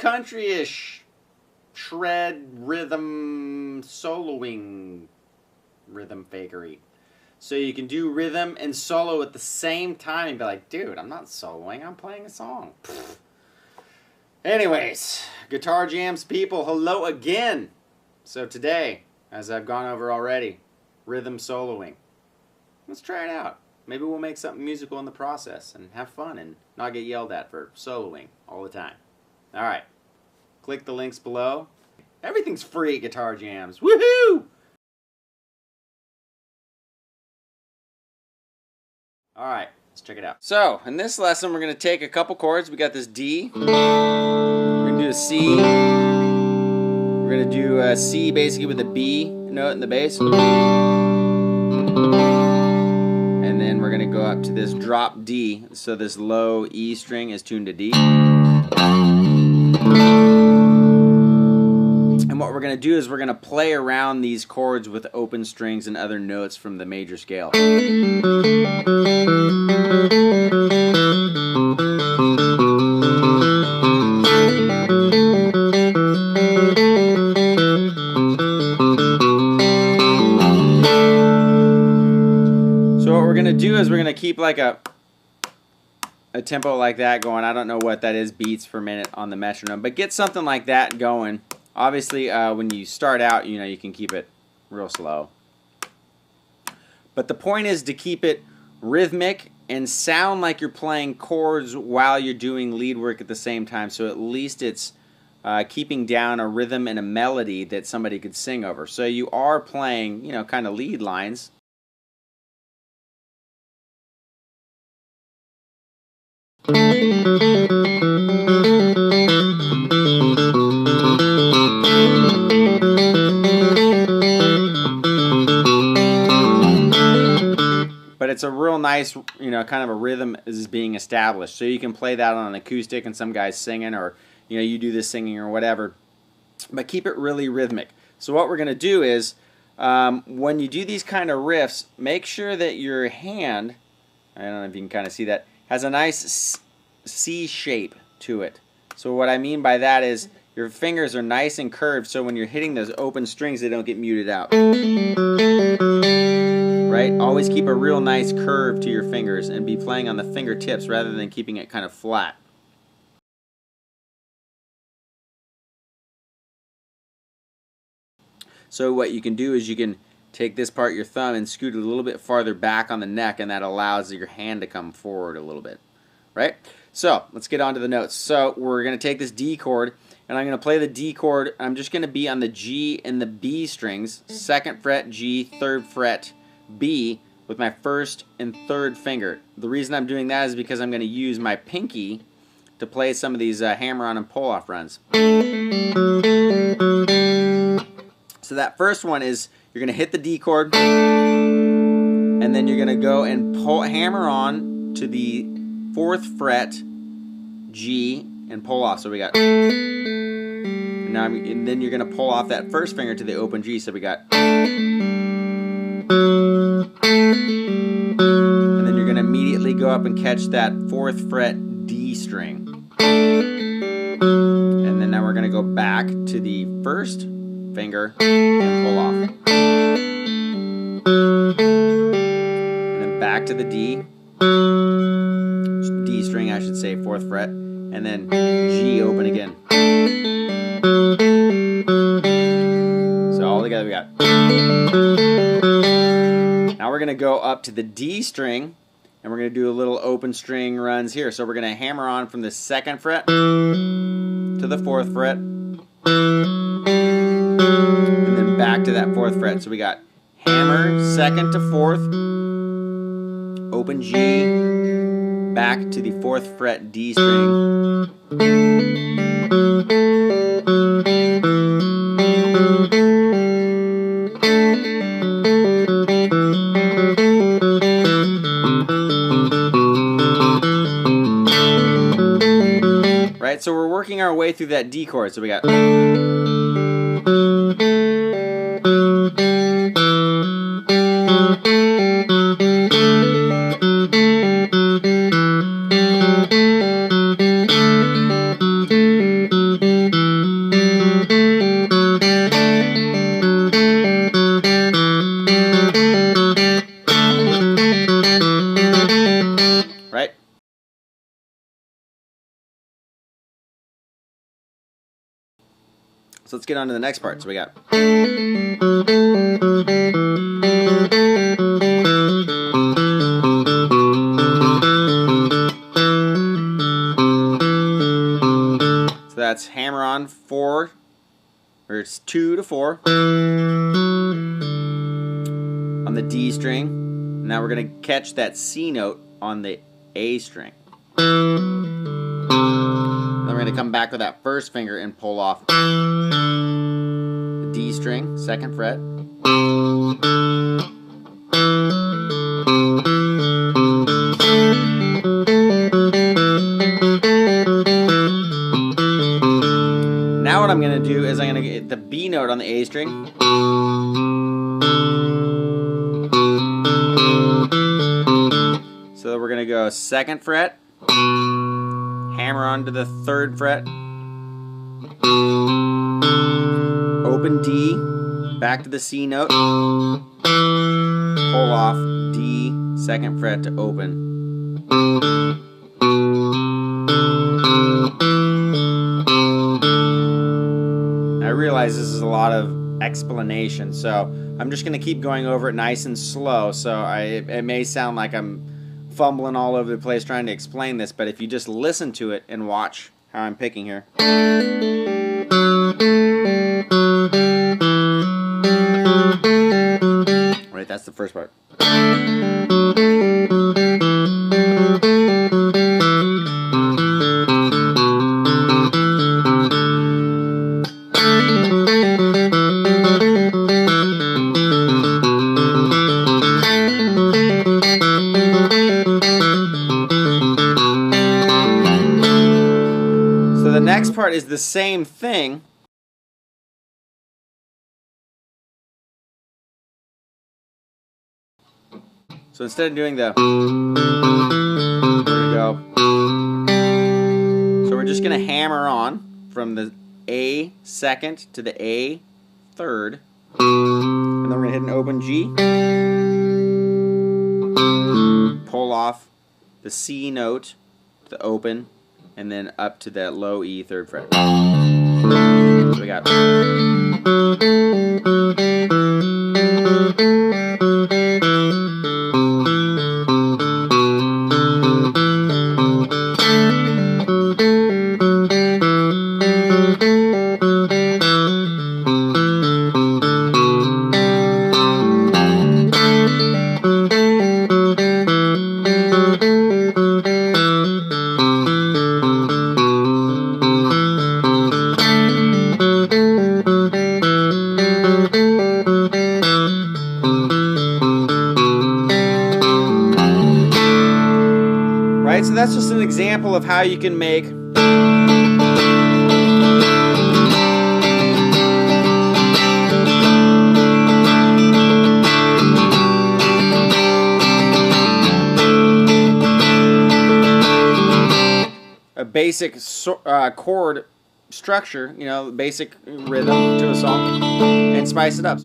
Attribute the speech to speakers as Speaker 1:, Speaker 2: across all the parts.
Speaker 1: country-ish shred rhythm soloing rhythm fakery. So you can do rhythm and solo at the same time and be like, dude, I'm not soloing, I'm playing a song. Pfft. Anyways, Guitar Jams people, hello again. So today, as I've gone over already, rhythm soloing. Let's try it out. Maybe we'll make something musical in the process and have fun and not get yelled at for soloing all the time. Alright, click the links below. Everything's free at Guitar Jams. Woohoo! Alright, let's check it out. So, in this lesson we're going to take a couple chords. We got this D. We're going to do a C. We're going to do a C basically with a B note in the bass. And then we're going to go up to this drop D. So this low E string is tuned to D. And what we're going to do is we're going to play around these chords with open strings and other notes from the major scale. So what we're going to do is we're going to keep like a tempo like that going. I don't know what that is, beats per minute on the metronome, but get something like that going. Obviously, when you start out, you know, you can keep it real slow. But the point is to keep it rhythmic and sound like you're playing chords while you're doing lead work at the same time. So at least it's keeping down a rhythm and a melody that somebody could sing over. So you are playing, you know, kind of lead lines. But it's a real nice, you know, kind of a rhythm is being established. So you can play that on an acoustic and some guy's singing, or, you know, you do this singing or whatever. But keep it really rhythmic. So what we're going to do is, when you do these kind of riffs, make sure that your hand, I don't know if you can kind of see that, has a nice C shape to it. So what I mean by that is your fingers are nice and curved, so when you're hitting those open strings, they don't get muted out. Right? Always keep a real nice curve to your fingers and be playing on the fingertips rather than keeping it kind of flat. So what you can do is you can take this part of your thumb and scoot it a little bit farther back on the neck, and that allows your hand to come forward a little bit. Right? So let's get on to the notes. So we're going to take this D chord, and I'm going to play the D chord. I'm just going to be on the G and the B strings, 2nd fret G, 3rd fret B, with my 1st and 3rd finger. The reason I'm doing that is because I'm going to use my pinky to play some of these hammer-on and pull-off runs. So that first one is you're going to hit the D chord, and then you're going to go and hammer on to the 4th fret G and pull off. So we got, and then you're going to pull off that 1st finger to the open G. So we got, and then you're going to immediately go up and catch that 4th fret D string. And then now we're going to go back to the 1st finger and pull off. And then back to the D string, I should say, 4th fret, and then G open again. So all together we got. Now we're going to go up to the D string, and we're going to do a little open string runs here. So we're going to hammer on from the 2nd fret to the 4th fret, and then back to that 4th fret. So we got hammer, 2nd to 4th, open G, back to the 4th fret D string. Right, so we're working our way through that D chord. So we got. right? So let's get on to the next part. So we got. So that's hammer on 4, or it's 2 to 4 on the D string. Now we're going to catch that C note on the A string. Then we're going to come back with that first finger and pull off the D string, 2nd fret. Now what I'm going to do is I'm going to get the B note on the A string. So we're going to go 2nd fret, hammer onto the 3rd fret, open D, back to the C note, pull off D, 2nd fret to open. I realize this is a lot of explanation, so I'm just going to keep going over it nice and slow, so it may sound like I'm fumbling all over the place trying to explain this, but if you just listen to it and watch how I'm picking here. Right, that's the first part. The next part is the same thing. So instead of doing the, there we go. So we're just going to hammer on from the A 2nd to the A 3rd. And then we're going to hit an open G. Pull off the C note, the open, and then up to that low E 3rd fret. So we got. Right, so that's just an example of how you can make a basic chord structure, you know, basic rhythm to a song, and spice it up.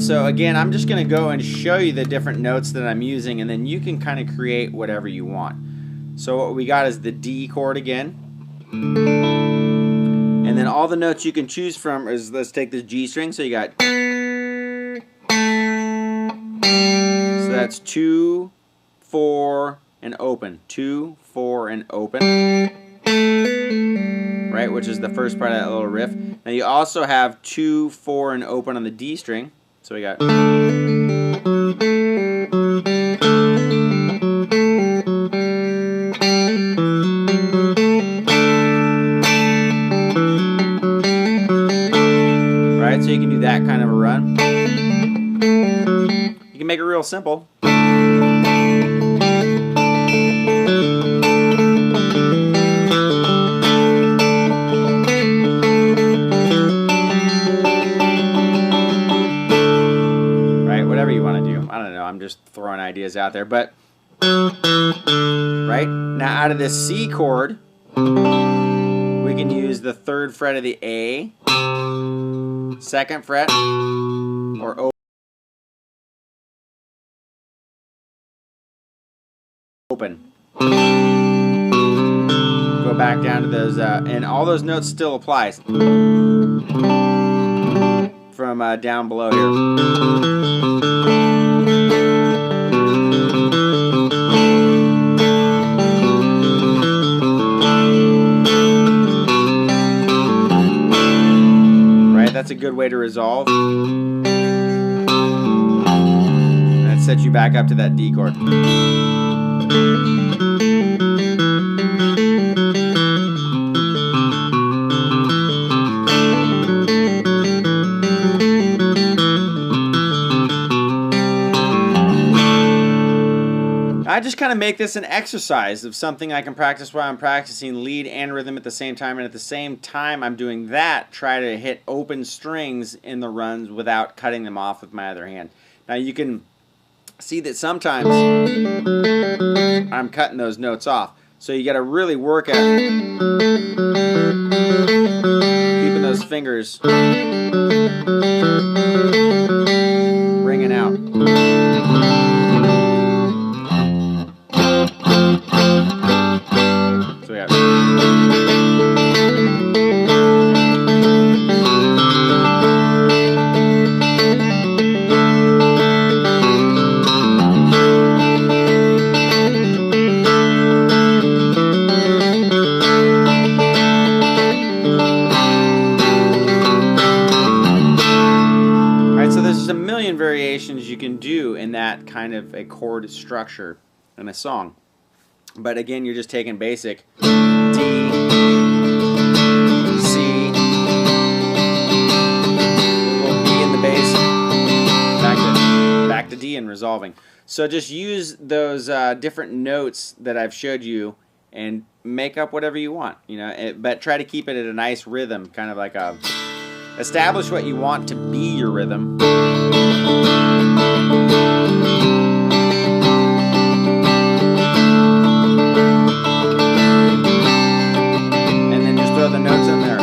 Speaker 1: So again, I'm just going to go and show you the different notes that I'm using, and then you can kind of create whatever you want. So what we got is the D chord again. And then all the notes you can choose from is, let's take this G string. So you got, so that's 2, 4, and open. 2, 4, and open. Right, which is the first part of that little riff. Now you also have 2, 4, and open on the D string. So we got. simple. Right, whatever you want to do. I don't know, I'm just throwing ideas out there. But, right, now out of this C chord, we can use the 3rd fret of the A, 2nd fret, or open. Go back down to those, and all those notes still applies from down below here. Right, that's a good way to resolve. That sets you back up to that D chord. I just kind of make this an exercise of something I can practice while I'm practicing lead and rhythm at the same time, and at the same time I'm doing that, try to hit open strings in the runs without cutting them off with my other hand. Now you can see that sometimes I'm cutting those notes off, so you got to really work at keeping those fingers ringing out. So yeah. So there's just a million variations you can do in that kind of a chord structure in a song. But again, you're just taking basic D, C, little B in the bass, back to D and resolving. So just use those different notes that I've showed you and make up whatever you want, you know. But try to keep it at a nice rhythm, kind of like a. Establish what you want to be your rhythm. And then just throw the notes in there.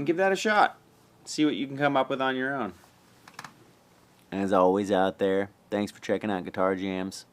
Speaker 1: Give that a shot. See what you can come up with on your own. As always out there, thanks for checking out Guitar Jams.